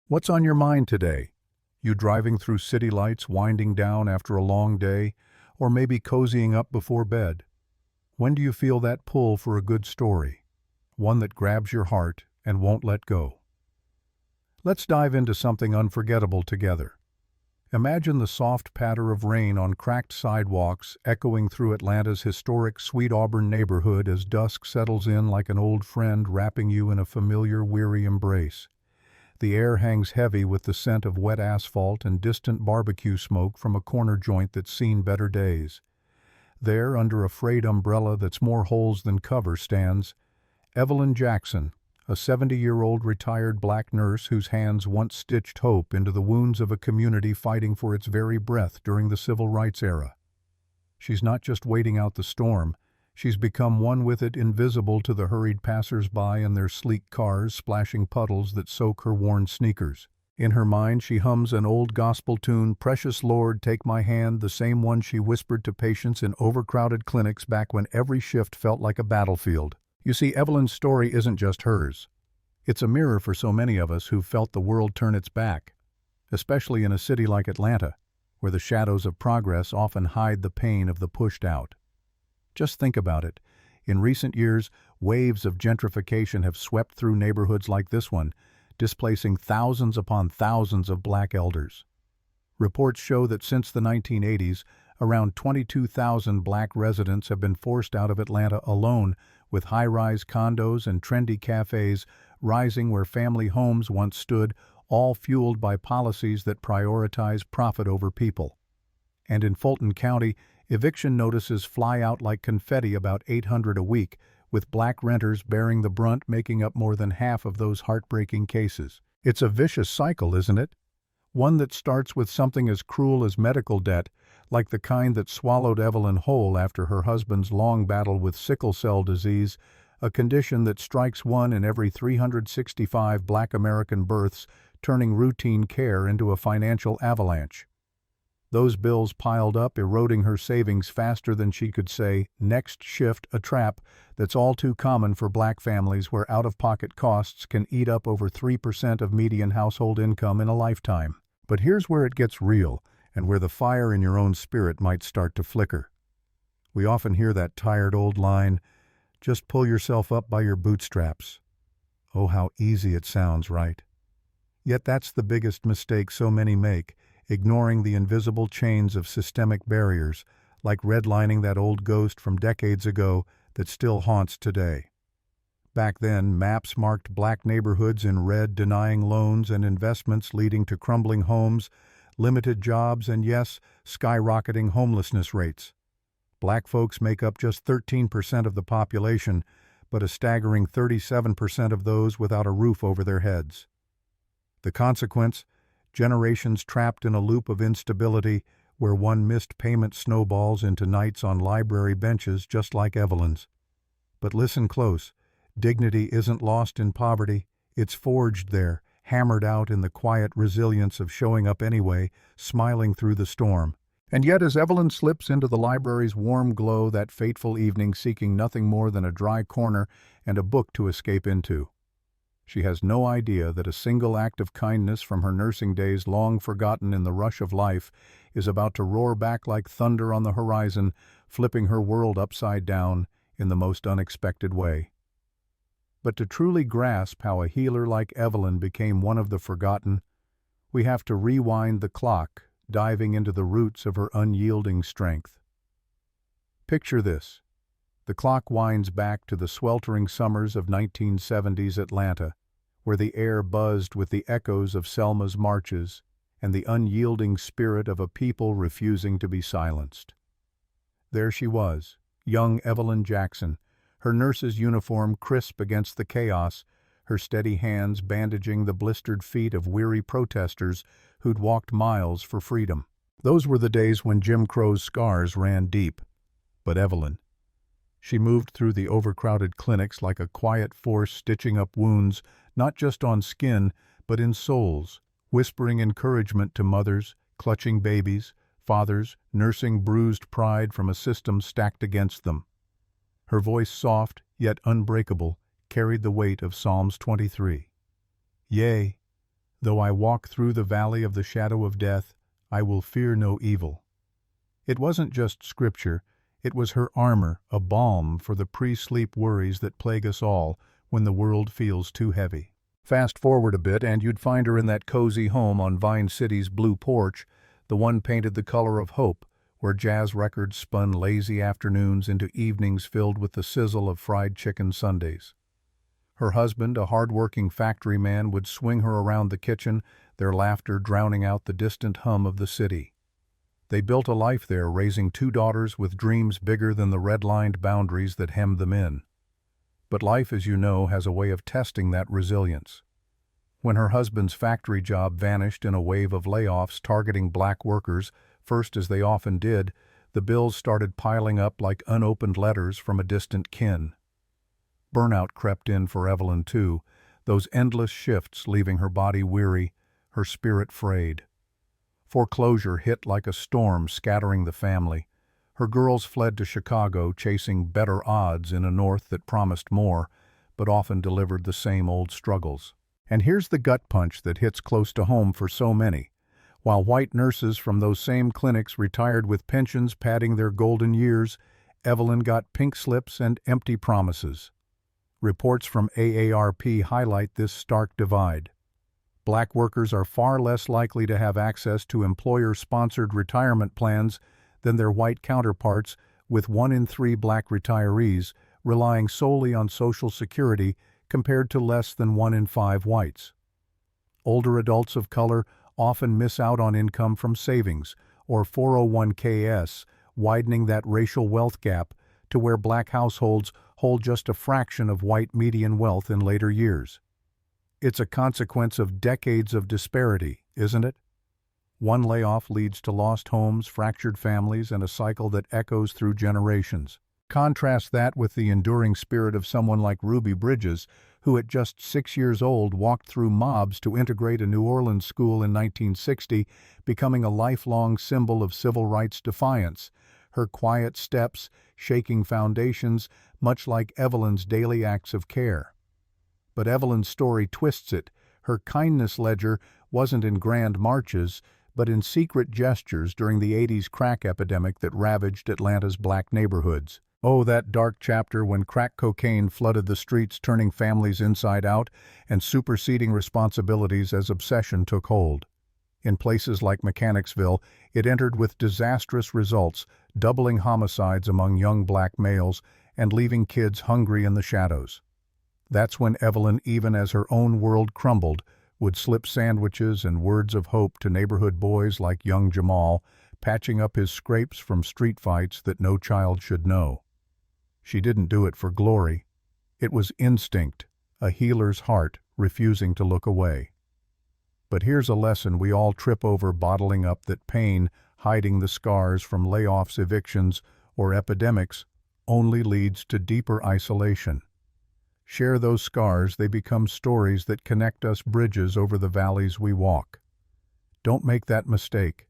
What's on your mind today? You driving through city lights, winding down after a long day, or maybe cozying up before bed? When do you feel that pull for a good story? One that grabs your heart and won't let go. Let's dive into something unforgettable together. Imagine the soft patter of rain on cracked sidewalks echoing through Atlanta's historic Sweet Auburn neighborhood as dusk settles in like an old friend wrapping you in a familiar, weary embrace. The air hangs heavy with the scent of wet asphalt and distant barbecue smoke from a corner joint that's seen better days. There, under a frayed umbrella that's more holes than cover, stands Evelyn Jackson, a 70-year-old retired black nurse whose hands once stitched hope into the wounds of a community fighting for its very breath during the civil rights era. She's not just waiting out the storm, she's become one with it, invisible to the hurried passers-by in their sleek cars splashing puddles that soak her worn sneakers. In her mind she hums an old gospel tune, "Precious Lord, take my hand," the same one she whispered to patients in overcrowded clinics back when every shift felt like a battlefield. You see, Evelyn's story isn't just hers. It's a mirror for so many of us who've felt the world turn its back, especially in a city like Atlanta, where the shadows of progress often hide the pain of the pushed out. Just think about it. In recent years, waves of gentrification have swept through neighborhoods like this one, displacing thousands upon thousands of black elders. Reports show that since the 1980s, around 22,000 black residents have been forced out of Atlanta alone, with high-rise condos and trendy cafes rising where family homes once stood, all fueled by policies that prioritize profit over people. And in Fulton County, eviction notices fly out like confetti, about 800 a week, with black renters bearing the brunt, making up more than half of those heartbreaking cases. It's a vicious cycle, isn't it? One that starts with something as cruel as medical debt, like the kind that swallowed Evelyn whole after her husband's long battle with sickle cell disease, a condition that strikes one in every 365 black American births, turning routine care into a financial avalanche. Those bills piled up, eroding her savings faster than she could say next shift, a trap that's all too common for black families where out-of-pocket costs can eat up over 3% of median household income in a lifetime. But here's where it gets real, and where the fire in your own spirit might start to flicker. We often hear that tired old line, "Just pull yourself up by your bootstraps." Oh, how easy it sounds, right? Yet that's the biggest mistake so many make, ignoring the invisible chains of systemic barriers, like redlining that old ghost from decades ago that still haunts today. Back then, maps marked black neighborhoods in red, denying loans and investments, leading to crumbling homes, limited jobs, and yes, skyrocketing homelessness rates. Black folks make up just 13% of the population, but a staggering 37% of those without a roof over their heads. The consequence? Generations trapped in a loop of instability where one missed payment snowballs into nights on library benches just like Evelyn's. But listen close. Dignity isn't lost in poverty, it's forged there, hammered out in the quiet resilience of showing up anyway, smiling through the storm. And yet as Evelyn slips into the library's warm glow that fateful evening, seeking nothing more than a dry corner and a book to escape into, she has no idea that a single act of kindness from her nursing days, long forgotten in the rush of life, is about to roar back like thunder on the horizon, flipping her world upside down in the most unexpected way. But to truly grasp how a healer like Evelyn became one of the forgotten, we have to rewind the clock, diving into the roots of her unyielding strength. Picture this. The clock winds back to the sweltering summers of 1970s Atlanta, where the air buzzed with the echoes of Selma's marches and the unyielding spirit of a people refusing to be silenced. There she was, young Evelyn Jackson, her nurse's uniform crisp against the chaos, her steady hands bandaging the blistered feet of weary protesters who'd walked miles for freedom. Those were the days when Jim Crow's scars ran deep. But Evelyn, she moved through the overcrowded clinics like a quiet force, stitching up wounds, not just on skin, but in souls, whispering encouragement to mothers, clutching babies, fathers, nursing bruised pride from a system stacked against them. Her voice, soft yet unbreakable, carried the weight of Psalms 23. Yea, Though I walk through the valley of the shadow of death, I will fear no evil. It wasn't just scripture, it was her armor, a balm for the pre-sleep worries that plague us all when the world feels too heavy. Fast forward a bit and you'd find her in that cozy home on Vine City's blue porch, the one painted the color of hope, where jazz records spun lazy afternoons into evenings filled with the sizzle of fried chicken sundaes. Her husband, a hard-working factory man, would swing her around the kitchen, their laughter drowning out the distant hum of the city. They built a life there, raising 2 daughters with dreams bigger than the red-lined boundaries that hemmed them in. But life, as you know, has a way of testing that resilience. When her husband's factory job vanished in a wave of layoffs targeting black workers, first as they often did, the bills started piling up like unopened letters from a distant kin. Burnout crept in for Evelyn too, those endless shifts leaving her body weary, her spirit frayed. Foreclosure hit like a storm, scattering the family. Her girls fled to Chicago, chasing better odds in a North that promised more, but often delivered the same old struggles. And here's the gut punch that hits close to home for so many. While white nurses from those same clinics retired with pensions padding their golden years, Evelyn got pink slips and empty promises. Reports from AARP highlight this stark divide. Black workers are far less likely to have access to employer-sponsored retirement plans than their white counterparts, with 1 in 3 black retirees relying solely on Social Security compared to less than 1 in 5 whites. Older adults of color often miss out on income from savings or 401ks, widening that racial wealth gap to where black households hold just a fraction of white median wealth in later years. It's a consequence of decades of disparity, isn't it? One layoff leads to lost homes, fractured families, and a cycle that echoes through generations. Contrast that with the enduring spirit of someone like Ruby Bridges, who at just 6 years old walked through mobs to integrate a New Orleans school in 1960, becoming a lifelong symbol of civil rights defiance. Her quiet steps, shaking foundations, much like Evelyn's daily acts of care. But Evelyn's story twists it. Her kindness ledger wasn't in grand marches, but in secret gestures during the 80s crack epidemic that ravaged Atlanta's black neighborhoods. Oh, that dark chapter when crack cocaine flooded the streets, turning families inside out and superseding responsibilities as obsession took hold. In places like Mechanicsville, it entered with disastrous results, doubling homicides among young black males and leaving kids hungry in the shadows. That's when Evelyn, even as her own world crumbled, would slip sandwiches and words of hope to neighborhood boys like young Jamal, patching up his scrapes from street fights that no child should know. She didn't do it for glory. It was instinct, a healer's heart refusing to look away. But here's a lesson we all trip over, bottling up that pain, hiding the scars from layoffs, evictions, or epidemics, only leads to deeper isolation. Share those scars, they become stories that connect us, bridges over the valleys we walk. Don't make that mistake.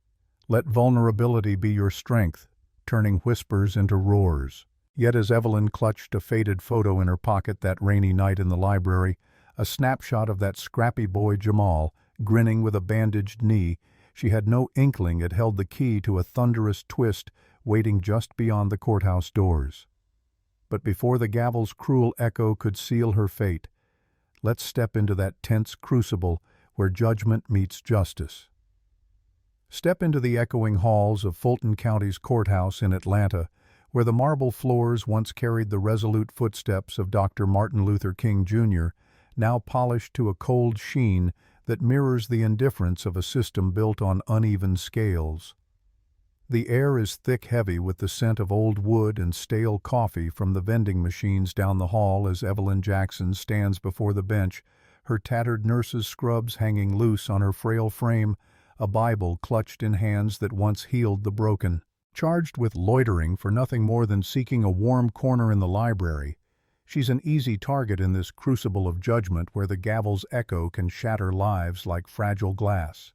Let vulnerability be your strength, turning whispers into roars. Yet as Evelyn clutched a faded photo in her pocket that rainy night in the library, a snapshot of that scrappy boy Jamal, grinning with a bandaged knee, she had no inkling it held the key to a thunderous twist waiting just beyond the courthouse doors. But before the gavel's cruel echo could seal her fate, let's step into that tense crucible where judgment meets justice. Step into the echoing halls of Fulton County's courthouse in Atlanta, where the marble floors once carried the resolute footsteps of Dr. Martin Luther King Jr., now polished to a cold sheen that mirrors the indifference of a system built on uneven scales. The air is thick, heavy with the scent of old wood and stale coffee from the vending machines down the hall as Evelyn Jackson stands before the bench, her tattered nurse's scrubs hanging loose on her frail frame, a Bible clutched in hands that once healed the broken. Charged with loitering for nothing more than seeking a warm corner in the library, she's an easy target in this crucible of judgment where the gavel's echo can shatter lives like fragile glass.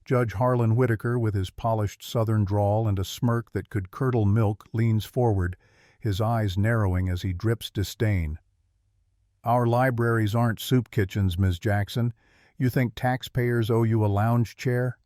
Judge Harlan Whitaker, with his polished southern drawl and a smirk that could curdle milk, leans forward, his eyes narrowing as he drips disdain. "Our libraries aren't soup kitchens, Ms. Jackson. You think taxpayers owe you a lounge chair?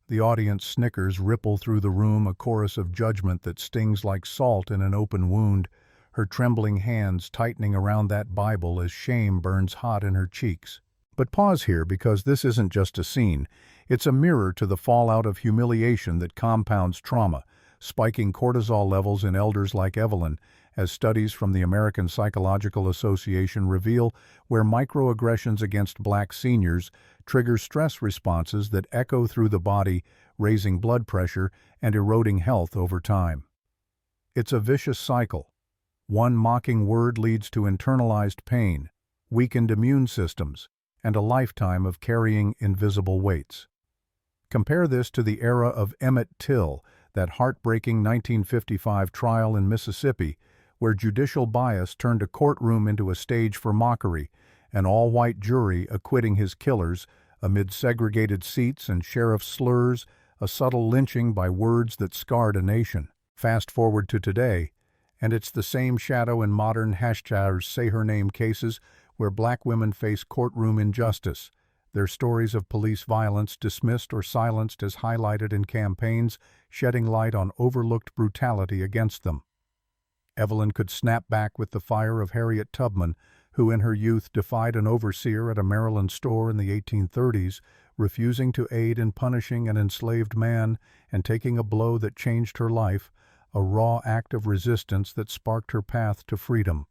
The audience snickers ripple through the room, a chorus of judgment that stings like salt in an open wound, her trembling hands tightening around that Bible as shame burns hot in her cheeks. But pause here, because this isn't just a scene. It's a mirror to the fallout of humiliation that compounds trauma, spiking cortisol levels in elders like Evelyn, as studies from the American Psychological Association reveal, where microaggressions against black seniors trigger stress responses that echo through the body, raising blood pressure and eroding health over time. It's a vicious cycle. One mocking word leads to internalized pain, weakened immune systems, and a lifetime of carrying invisible weights. Compare this to the era of Emmett Till, that heartbreaking 1955 trial in Mississippi, where judicial bias turned a courtroom into a stage for mockery, an all-white jury acquitting his killers amid segregated seats and sheriff slurs, a subtle lynching by words that scarred a nation. Fast forward to today, and it's the same shadow in modern #say-her-name cases where black women face courtroom injustice, their stories of police violence dismissed or silenced as highlighted in campaigns, shedding light on overlooked brutality against them. Evelyn could snap back with the fire of Harriet Tubman, who in her youth defied an overseer at a Maryland store in the 1830s, refusing to aid in punishing an enslaved man and taking a blow that changed her life, a raw act of resistance that sparked her path to freedom.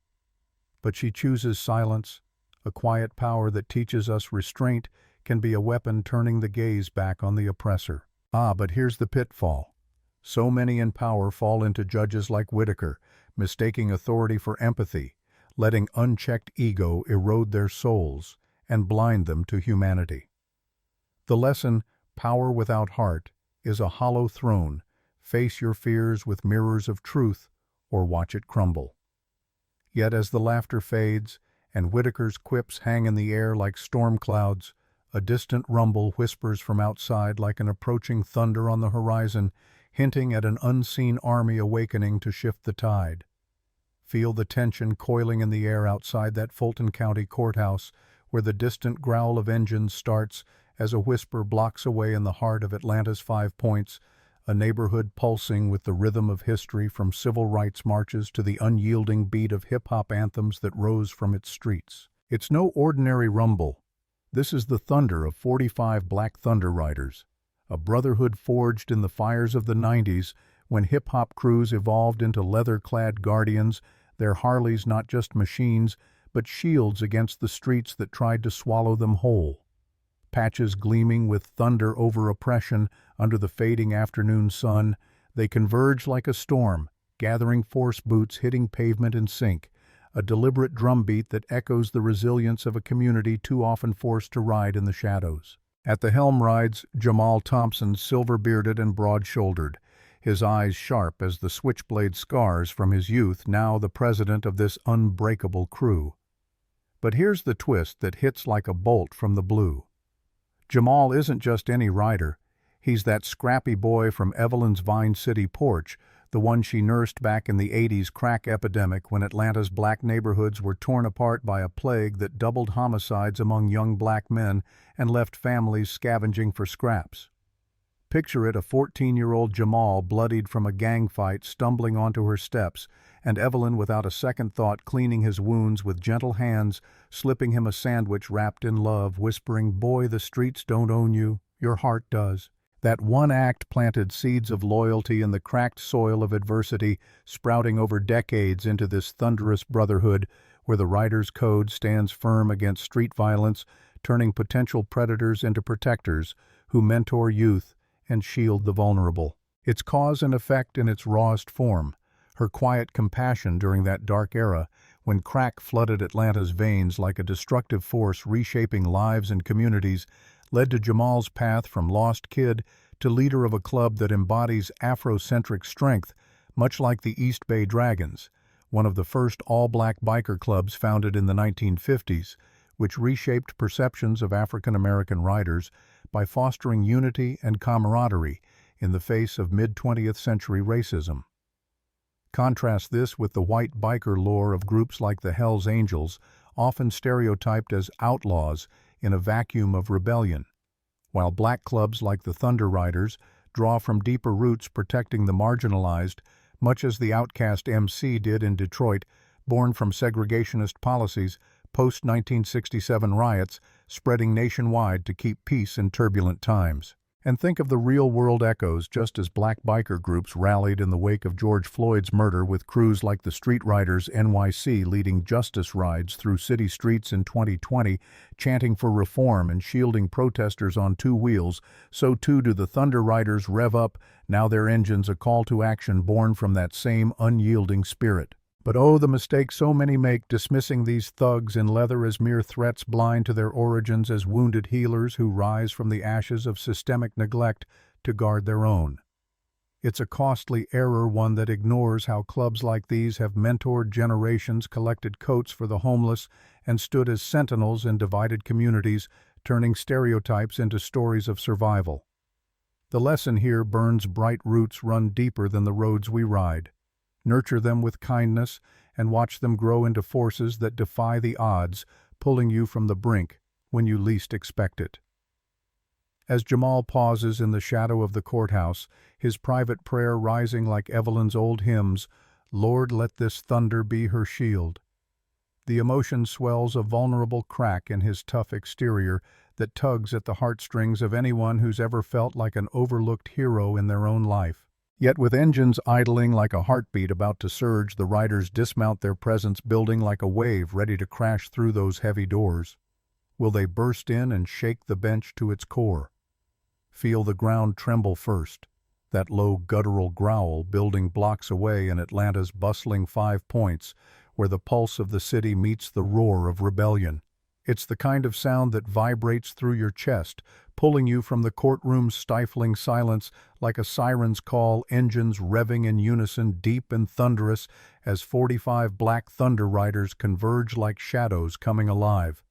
But she chooses silence, a quiet power that teaches us restraint can be a weapon turning the gaze back on the oppressor. But here's the pitfall. So many in power fall into judges like Whitaker, mistaking authority for empathy, letting unchecked ego erode their souls and blind them to humanity. The lesson, power without heart, is a hollow throne. Face your fears with mirrors of truth, or watch it crumble. Yet as the laughter fades, and Whitaker's quips hang in the air like storm clouds, a distant rumble whispers from outside like an approaching thunder on the horizon, hinting at an unseen army awakening to shift the tide. Feel the tension coiling in the air outside that Fulton County courthouse, where the distant growl of engines starts as a whisper blocks away in the heart of Atlanta's 5 Points, a neighborhood pulsing with the rhythm of history from civil rights marches to the unyielding beat of hip-hop anthems that rose from its streets. It's no ordinary rumble. This is the thunder of 45 Black Thunder Riders, a brotherhood forged in the fires of the 90s when hip-hop crews evolved into leather-clad guardians, their Harleys not just machines, but shields against the streets that tried to swallow them whole. Patches gleaming with thunder over oppression under the fading afternoon sun, they converge like a storm, gathering force boots hitting pavement in sync, a deliberate drumbeat that echoes the resilience of a community too often forced to ride in the shadows. At the helm rides Jamal Thompson, silver-bearded and broad-shouldered, his eyes sharp as the switchblade scars from his youth, now the president of this unbreakable crew. But here's the twist that hits like a bolt from the blue. Jamal isn't just any rider. He's that scrappy boy from Evelyn's Vine City porch, the one she nursed back in the 80s crack epidemic when Atlanta's black neighborhoods were torn apart by a plague that doubled homicides among young black men and left families scavenging for scraps. Picture it, a 14-year-old Jamal bloodied from a gang fight stumbling onto her steps, and Evelyn without a second thought cleaning his wounds with gentle hands, slipping him a sandwich wrapped in love, whispering, "Boy, the streets don't own you, your heart does." That one act planted seeds of loyalty in the cracked soil of adversity, sprouting over decades into this thunderous brotherhood where the rider's code stands firm against street violence, turning potential predators into protectors who mentor youth and shield the vulnerable. Its cause and effect in its rawest form, her quiet compassion during that dark era when crack flooded Atlanta's veins like a destructive force reshaping lives and communities, led to Jamal's path from lost kid to leader of a club that embodies Afrocentric strength, much like the East Bay Dragons, one of the first all-black biker clubs founded in the 1950s, which reshaped perceptions of African American riders by fostering unity and camaraderie in the face of mid-20th century racism. Contrast this with the white biker lore of groups like the Hells Angels, often stereotyped as outlaws, in a vacuum of rebellion, while black clubs like the Thunder Riders draw from deeper roots protecting the marginalized, much as the Outcast MC did in Detroit, born from segregationist policies, post-1967 riots spreading nationwide to keep peace in turbulent times. And think of the real-world echoes just as black biker groups rallied in the wake of George Floyd's murder with crews like the Street Riders NYC leading justice rides through city streets in 2020, chanting for reform and shielding protesters on two wheels, so too do the Thunder Riders rev up, now their engines a call to action born from that same unyielding spirit. But oh, the mistake so many make, dismissing these thugs in leather as mere threats, blind to their origins as wounded healers who rise from the ashes of systemic neglect to guard their own. It's a costly error, one that ignores how clubs like these have mentored generations, collected coats for the homeless, and stood as sentinels in divided communities, turning stereotypes into stories of survival. The lesson here burns bright roots run deeper than the roads we ride. Nurture them with kindness and watch them grow into forces that defy the odds, pulling you from the brink when you least expect it. As Jamal pauses in the shadow of the courthouse, his private prayer rising like Evelyn's old hymns, "Lord, let this thunder be her shield." The emotion swells a vulnerable crack in his tough exterior that tugs at the heartstrings of anyone who's ever felt like an overlooked hero in their own life. Yet with engines idling like a heartbeat about to surge, the riders dismount, their presence building like a wave ready to crash through those heavy doors. Will they burst in and shake the bench to its core? Feel the ground tremble first, that low guttural growl building blocks away in Atlanta's bustling 5 Points, where the pulse of the city meets the roar of rebellion. It's the kind of sound that vibrates through your chest, pulling you from the courtroom's stifling silence like a siren's call, engines revving in unison, deep and thunderous, as 45 black Thunder Riders converge like shadows coming alive.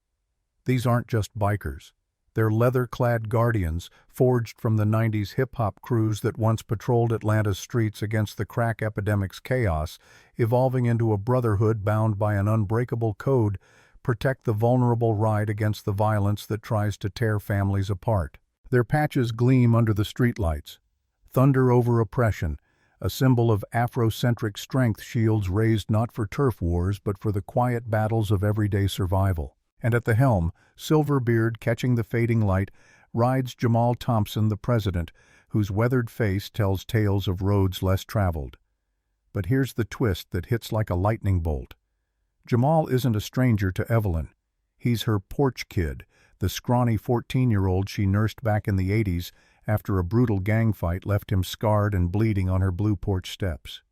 These aren't just bikers. They're leather-clad guardians, forged from the 90s hip-hop crews that once patrolled Atlanta's streets against the crack epidemic's chaos, evolving into a brotherhood bound by an unbreakable code: protect the vulnerable, ride against the violence that tries to tear families apart. Their patches gleam under the streetlights. Thunder over oppression, a symbol of Afrocentric strength, shields raised not for turf wars but for the quiet battles of everyday survival. And at the helm, silver beard catching the fading light, rides Jamal Thompson, the president, whose weathered face tells tales of roads less traveled. But here's the twist that hits like a lightning bolt. Jamal isn't a stranger to Evelyn. He's her porch kid, the scrawny 14-year-old she nursed back in the 80s after a brutal gang fight left him scarred and bleeding on her blue porch steps.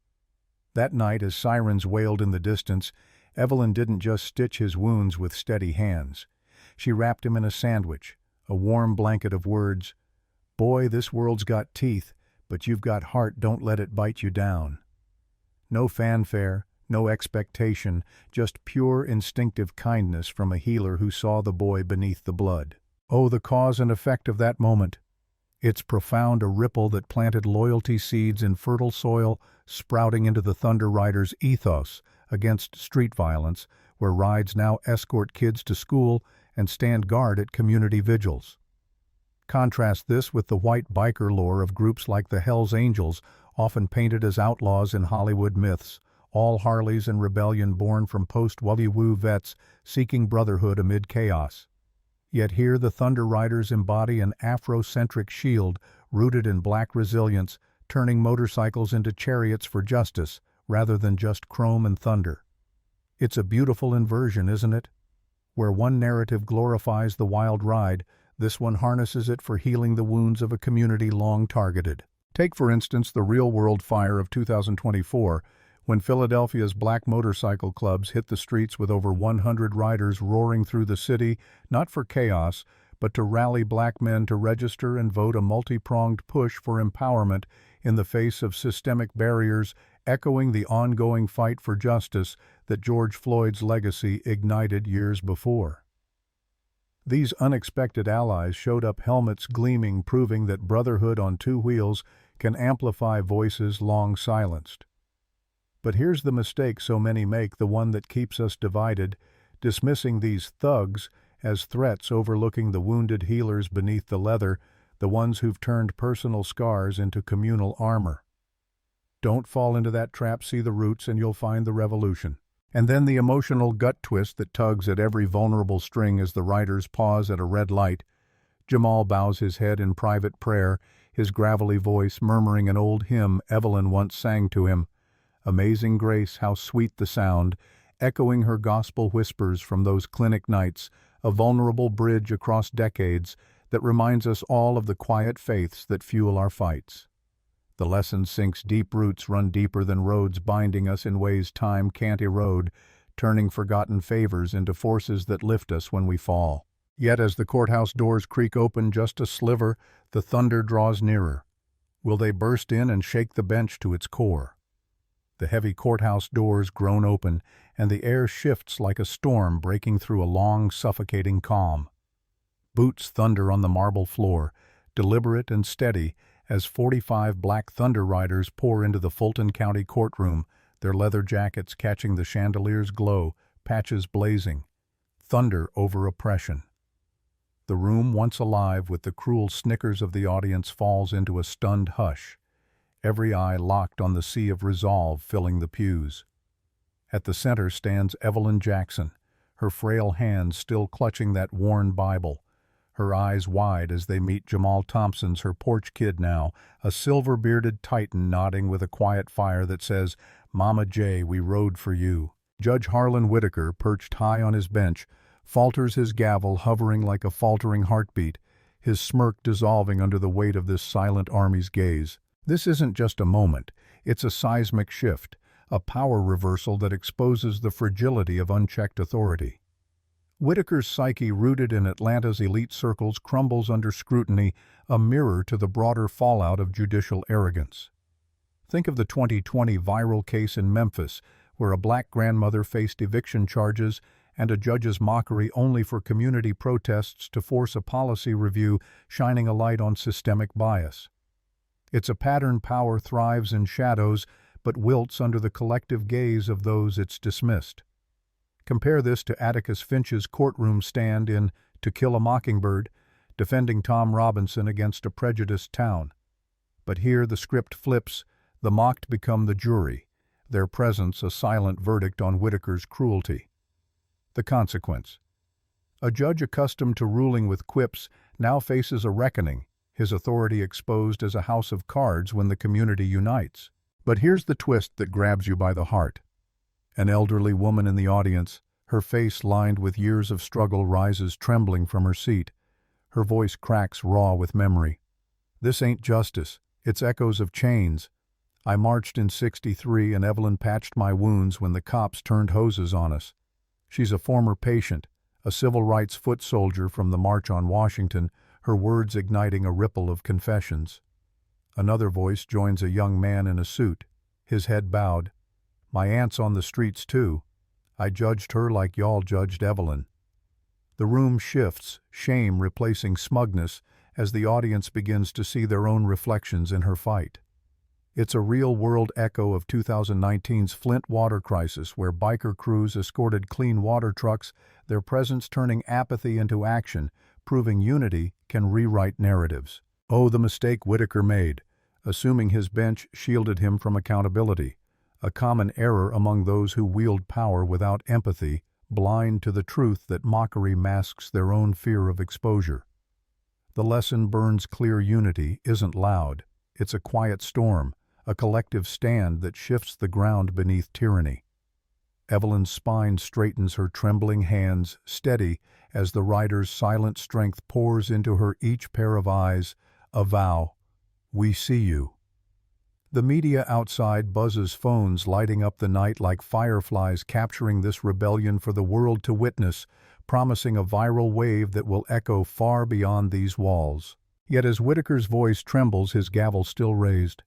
That night, as sirens wailed in the distance, Evelyn didn't just stitch his wounds with steady hands. She wrapped him in a sandwich, a warm blanket of words. "Boy, this world's got teeth, but you've got heart, don't let it bite you down." No fanfare, no expectation, just pure instinctive kindness from a healer who saw the boy beneath the blood. Oh, the cause and effect of that moment. It's profound, a ripple that planted loyalty seeds in fertile soil, sprouting into the Thunder Riders' ethos against street violence, where rides now escort kids to school and stand guard at community vigils. Contrast this with the white biker lore of groups like the Hells Angels, often painted as outlaws in Hollywood myths, all Harleys in rebellion born from post-Woo vets seeking brotherhood amid chaos. Yet here the Thunder Riders embody an Afrocentric shield rooted in black resilience, turning motorcycles into chariots for justice rather than just chrome and thunder. It's a beautiful inversion, isn't it? Where one narrative glorifies the wild ride, this one harnesses it for healing the wounds of a community long targeted. Take, for instance, the real-world fire of 2024, when Philadelphia's black motorcycle clubs hit the streets with over 100 riders roaring through the city, not for chaos, but to rally black men to register and vote, a multi-pronged push for empowerment in the face of systemic barriers, echoing the ongoing fight for justice that George Floyd's legacy ignited years before. These unexpected allies showed up, helmets gleaming, proving that brotherhood on two wheels can amplify voices long silenced. But here's the mistake so many make, the one that keeps us divided, dismissing these thugs as threats overlooking the wounded healers beneath the leather, the ones who've turned personal scars into communal armor. Don't fall into that trap, see the roots, and you'll find the revolution. And then the emotional gut twist that tugs at every vulnerable string as the riders pause at a red light. Jamal bows his head in private prayer, his gravelly voice murmuring an old hymn Evelyn once sang to him. Amazing grace, how sweet the sound, echoing her gospel whispers from those clinic nights, a vulnerable bridge across decades that reminds us all of the quiet faiths that fuel our fights. The lesson sinks deep roots run deeper than roads, binding us in ways time can't erode, turning forgotten favors into forces that lift us when we fall. Yet as the courthouse doors creak open just a sliver, the thunder draws nearer. Will they burst in and shake the bench to its core? The heavy courthouse doors groan open, and the air shifts like a storm breaking through a long, suffocating calm. Boots thunder on the marble floor, deliberate and steady, as 45 black Thunder Riders pour into the Fulton County courtroom, their leather jackets catching the chandelier's glow, patches blazing. Thunder over oppression. The room, once alive with the cruel snickers of the audience, falls into a stunned hush, every eye locked on the sea of resolve filling the pews. At the center stands Evelyn Jackson, her frail hands still clutching that worn Bible, her eyes wide as they meet Jamal Thompson's, her porch kid now, a silver-bearded titan nodding with a quiet fire that says, "Mama J, we rode for you." Judge Harlan Whitaker, perched high on his bench, falters his gavel hovering like a faltering heartbeat, his smirk dissolving under the weight of this silent army's gaze. This isn't just a moment, it's a seismic shift, a power reversal that exposes the fragility of unchecked authority. Whitaker's psyche, rooted in Atlanta's elite circles, crumbles under scrutiny, a mirror to the broader fallout of judicial arrogance. Think of the 2020 viral case in Memphis, where a black grandmother faced eviction charges and a judge's mockery only for community protests to force a policy review, shining a light on systemic bias. It's a pattern power thrives in shadows, but wilts under the collective gaze of those it's dismissed. Compare this to Atticus Finch's courtroom stand in To Kill a Mockingbird, defending Tom Robinson against a prejudiced town. But here the script flips, the mocked become the jury, their presence a silent verdict on Whitaker's cruelty. The consequence. A judge accustomed to ruling with quips now faces a reckoning, his authority exposed as a house of cards when the community unites. But here's the twist that grabs you by the heart. An elderly woman in the audience, her face lined with years of struggle, rises trembling from her seat. Her voice cracks raw with memory. "This ain't justice, it's echoes of chains. I marched in '63 and Evelyn patched my wounds when the cops turned hoses on us." She's a former patient, a civil rights foot soldier from the March on Washington, her words igniting a ripple of confessions. Another voice joins a young man in a suit, his head bowed. "My aunt's on the streets too. I judged her like y'all judged Evelyn." The room shifts, shame replacing smugness, as the audience begins to see their own reflections in her fight. It's a real-world echo of 2019's Flint water crisis, where biker crews escorted clean water trucks, their presence turning apathy into action, proving unity can rewrite narratives. Oh, the mistake Whitaker made, assuming his bench shielded him from accountability, a common error among those who wield power without empathy, blind to the truth that mockery masks their own fear of exposure. The lesson burns clear: unity isn't loud, it's a quiet storm, a collective stand that shifts the ground beneath tyranny. Evelyn's spine straightens, her trembling hands steady as the rider's silent strength pours into her each pair of eyes, a vow, "We see you." The media outside buzzes phones, lighting up the night like fireflies, capturing this rebellion for the world to witness, promising a viral wave that will echo far beyond these walls. Yet as Whitaker's voice trembles, his gavel still raised,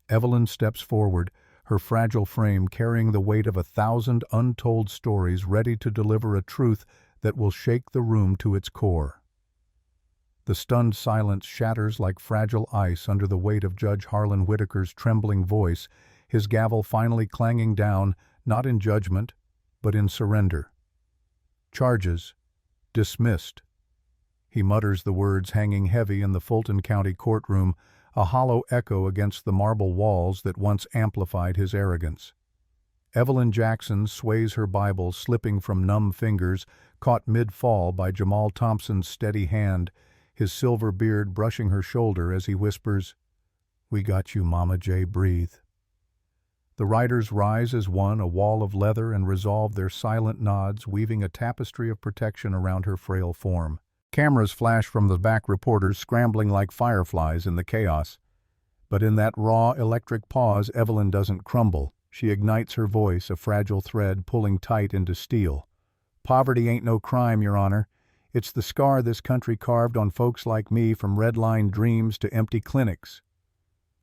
Evelyn steps forward, her fragile frame carrying the weight of 1,000 untold stories, ready to deliver a truth that will shake the room to its core. The stunned silence shatters like fragile ice under the weight of Judge Harlan Whitaker's trembling voice, his gavel finally clanging down, not in judgment, but in surrender. Charges: Dismissed. He mutters the words hanging heavy in the Fulton County courtroom, a hollow echo against the marble walls that once amplified his arrogance. Evelyn Jackson sways her Bible, slipping from numb fingers, caught mid-fall by Jamal Thompson's steady hand, his silver beard brushing her shoulder as he whispers, "We got you, Mama J, breathe." The riders rise as one, a wall of leather, and resolve their silent nods, weaving a tapestry of protection around her frail form. Cameras flash from the back, reporters scrambling like fireflies in the chaos. But in that raw, electric pause, Evelyn doesn't crumble. She ignites her voice, a fragile thread pulling tight into steel. "Poverty ain't no crime, Your Honor. It's the scar this country carved on folks like me, from red-line dreams to empty clinics."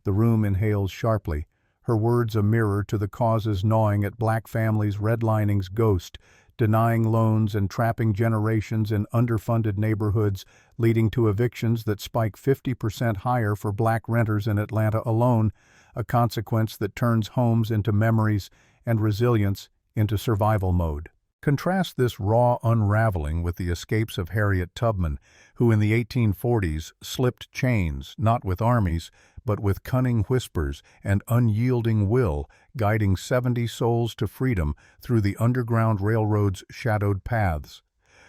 The room inhales sharply, her words a mirror to the causes gnawing at black families' redlining's ghost, denying loans and trapping generations in underfunded neighborhoods, leading to evictions that spike 50% higher for black renters in Atlanta alone, a consequence that turns homes into memories and resilience into survival mode. Contrast this raw unraveling with the escapes of Harriet Tubman, who in the 1840s slipped chains, not with armies, but with cunning whispers and unyielding will, guiding 70 souls to freedom through the Underground Railroad's shadowed paths.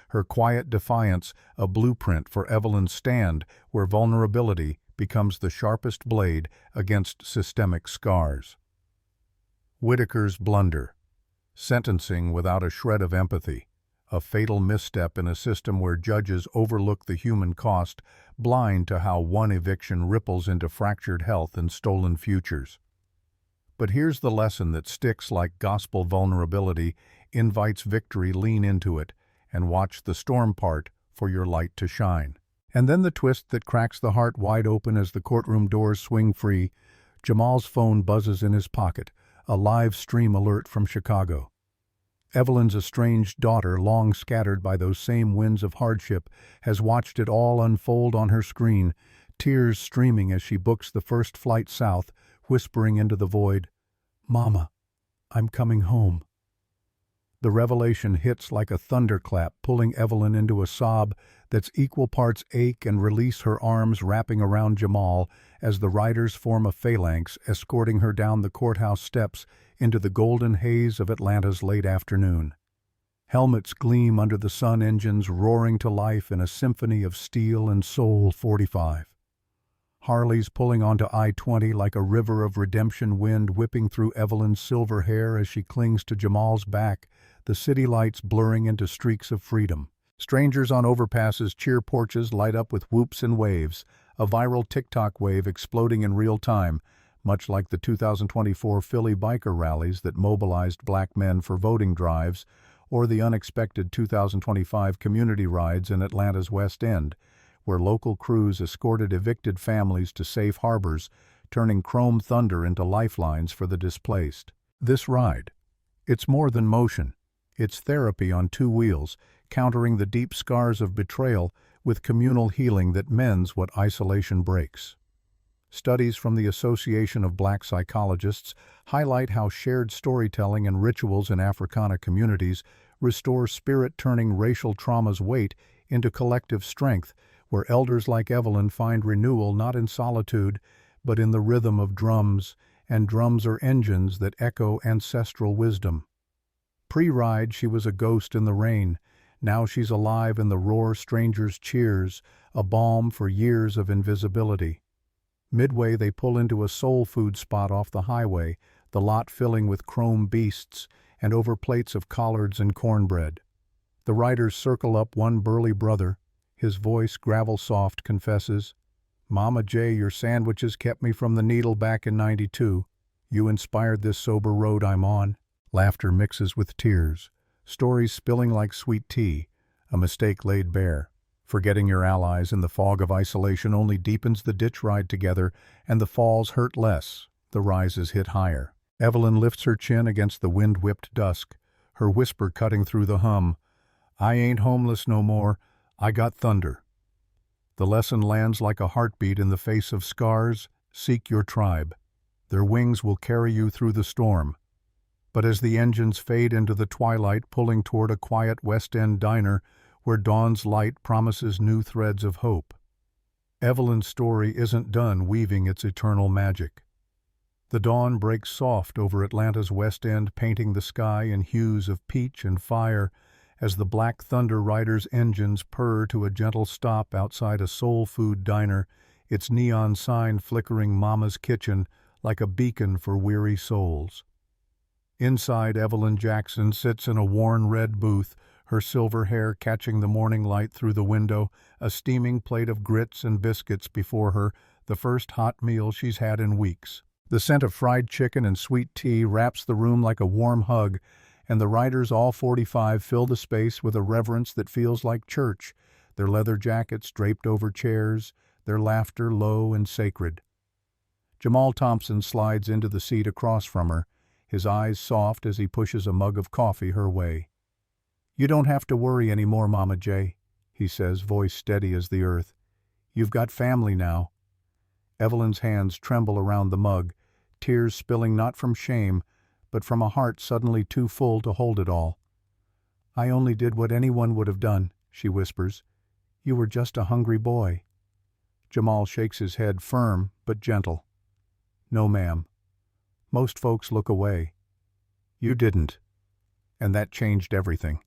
Her quiet defiance, a blueprint for Evelyn's stand, where vulnerability becomes the sharpest blade against systemic scars. Whitaker's blunder. Sentencing without a shred of empathy, a fatal misstep in a system where judges overlook the human cost, blind to how one eviction ripples into fractured health and stolen futures. But here's the lesson that sticks like gospel: vulnerability invites victory. Lean into it and watch the storm part for your light to shine. And then the twist that cracks the heart wide open as the courtroom doors swing free. Jamal's phone buzzes in his pocket, a live stream alert from Chicago. Evelyn's estranged daughter, long scattered by those same winds of hardship, has watched it all unfold on her screen, tears streaming as she books the first flight south, whispering into the void, "Mama, I'm coming home." The revelation hits like a thunderclap, pulling Evelyn into a sob that's equal parts ache and release, her arms wrapping around Jamal as the riders form a phalanx, escorting her down the courthouse steps into the golden haze of Atlanta's late afternoon. Helmets gleam under the sun, engines roaring to life in a symphony of steel and soul. 45. Harleys pulling onto I-20 like a river of redemption, wind whipping through Evelyn's silver hair as she clings to Jamal's back, the city lights blurring into streaks of freedom. Strangers on overpasses, cheer porches light up with whoops and waves, a viral TikTok wave exploding in real time, much like the 2024 Philly biker rallies that mobilized black men for voting drives, or the unexpected 2025 community rides in Atlanta's West End, where local crews escorted evicted families to safe harbors, turning chrome thunder into lifelines for the displaced. This ride, it's more than motion. It's therapy on two wheels, countering the deep scars of betrayal with communal healing that mends what isolation breaks. Studies from the Association of Black Psychologists highlight how shared storytelling and rituals in Africana communities restore spirit, turning racial trauma's weight into collective strength, where elders like Evelyn find renewal not in solitude, but in the rhythm of drums, and drums are engines that echo ancestral wisdom. Pre-ride, she was a ghost in the rain. Now she's alive in the roar, strangers' cheers, a balm for years of invisibility. Midway, they pull into a soul food spot off the highway, the lot filling with chrome beasts and over plates of collards and cornbread. The riders circle up one burly brother. His voice, gravel-soft, confesses, "Mama J, your sandwiches kept me from the needle back in '92. You inspired this sober road I'm on." Laughter mixes with tears, stories spilling like sweet tea, a mistake laid bare. Forgetting your allies in the fog of isolation only deepens the ditch ride together, and the falls hurt less, the rises hit higher. Evelyn lifts her chin against the wind-whipped dusk, her whisper cutting through the hum, "I ain't homeless no more, I got thunder." The lesson lands like a heartbeat in the face of scars. Seek your tribe. Their wings will carry you through the storm. But as the engines fade into the twilight, pulling toward a quiet West End diner where dawn's light promises new threads of hope. Evelyn's story isn't done weaving its eternal magic. The dawn breaks soft over Atlanta's West End, painting the sky in hues of peach and fire as the Black Thunder Rider's engines purr to a gentle stop outside a soul food diner, its neon sign flickering Mama's Kitchen like a beacon for weary souls. Inside, Evelyn Jackson sits in a worn red booth, her silver hair catching the morning light through the window, a steaming plate of grits and biscuits before her, the first hot meal she's had in weeks. The scent of fried chicken and sweet tea wraps the room like a warm hug, and the riders, all 45, fill the space with a reverence that feels like church, their leather jackets draped over chairs, their laughter low and sacred. Jamal Thompson slides into the seat across from her, his eyes soft as he pushes a mug of coffee her way. "You don't have to worry anymore, Mama J," he says, voice steady as the earth. "You've got family now." Evelyn's hands tremble around the mug, tears spilling not from shame, but from a heart suddenly too full to hold it all. "I only did what anyone would have done," she whispers. "You were just a hungry boy." Jamal shakes his head, firm but gentle. "No, ma'am. Most folks look away. You didn't. And that changed everything."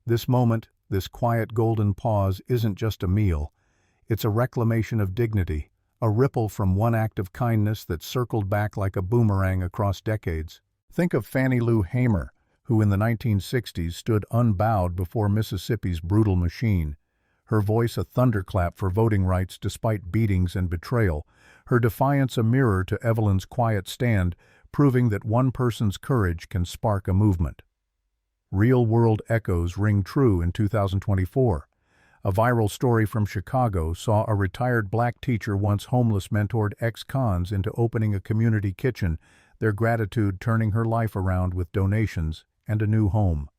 This moment, this quiet golden pause, isn't just a meal. It's a reclamation of dignity, a ripple from one act of kindness that circled back like a boomerang across decades. Think of Fannie Lou Hamer, who in the 1960s stood unbowed before Mississippi's brutal machine. Her voice a thunderclap for voting rights despite beatings and betrayal, her defiance a mirror to Evelyn's quiet stand, proving that one person's courage can spark a movement. Real-world echoes ring true in 2024. A viral story from Chicago saw a retired black teacher once homeless mentored ex-cons into opening a community kitchen, their gratitude turning her life around with donations and a new home.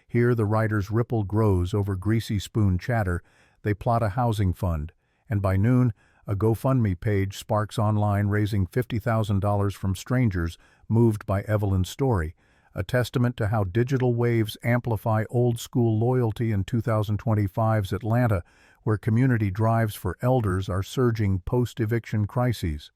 Here the writer's ripple grows over greasy spoon chatter. They plot a housing fund, and by noon, a GoFundMe page sparks online raising $50,000 from strangers moved by Evelyn's story, a testament to how digital waves amplify old-school loyalty in 2025's Atlanta, where community drives for elders are surging post-eviction crises.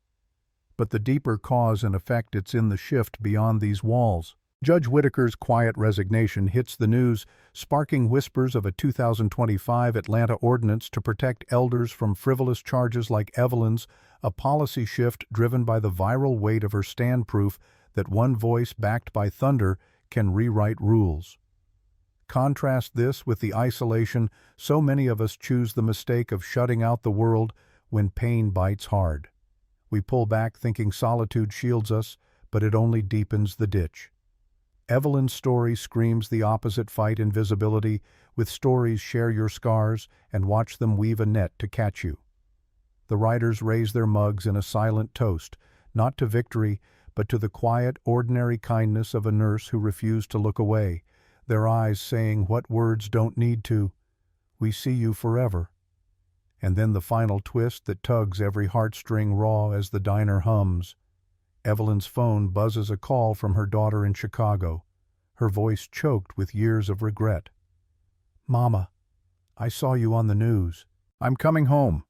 But the deeper cause and effect, it's in the shift beyond these walls. Judge Whitaker's quiet resignation hits the news, sparking whispers of a 2025 Atlanta ordinance to protect elders from frivolous charges like Evelyn's, a policy shift driven by the viral weight of her stand proof that one voice backed by thunder can rewrite rules. Contrast this with the isolation so many of us choose the mistake of shutting out the world when pain bites hard. We pull back thinking solitude shields us, but it only deepens the ditch. Evelyn's story screams the opposite: fight invisibility. With stories, share your scars and watch them weave a net to catch you. The writers raise their mugs in a silent toast, not to victory, but to the quiet, ordinary kindness of a nurse who refused to look away, their eyes saying what words don't need to: "We see you forever." And then the final twist that tugs every heartstring raw as the diner hums. Evelyn's phone buzzes a call from her daughter in Chicago, her voice choked with years of regret. "Mama, I saw you on the news. I'm coming home."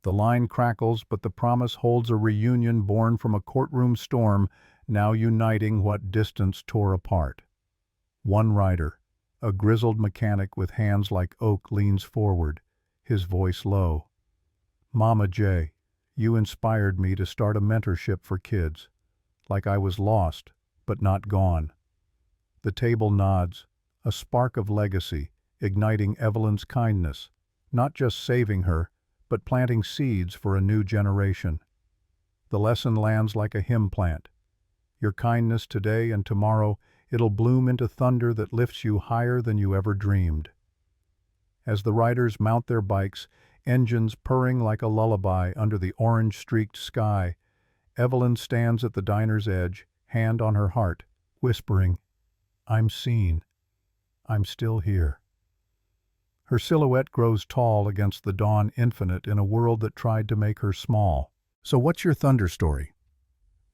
The line crackles, but the promise holds a reunion born from a courtroom storm, now uniting what distance tore apart. One rider, a grizzled mechanic with hands like oak, leans forward, his voice low. "Mama J, you inspired me to start a mentorship for kids, like I was lost, but not gone." The table nods, a spark of legacy, igniting Evelyn's kindness, not just saving her, but planting seeds for a new generation. The lesson lands like a hymn plant. Your kindness today and tomorrow, it'll bloom into thunder that lifts you higher than you ever dreamed. As the riders mount their bikes, engines purring like a lullaby under the orange-streaked sky, Evelyn stands at the diner's edge, hand on her heart, whispering, "I'm seen. I'm still here." Her silhouette grows tall against the dawn infinite in a world that tried to make her small. So what's your thunder story?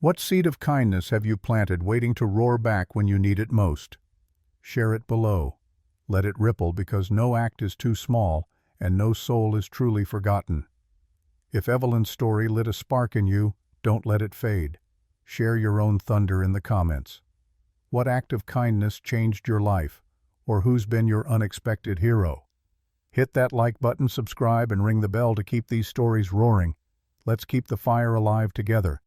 What seed of kindness have you planted waiting to roar back when you need it most? Share it below. Let it ripple, because no act is too small and no soul is truly forgotten. If Evelyn's story lit a spark in you, don't let it fade. Share your own thunder in the comments. What act of kindness changed your life? Or who's been your unexpected hero? Hit that like button, subscribe, and ring the bell to keep these stories roaring. Let's keep the fire alive together.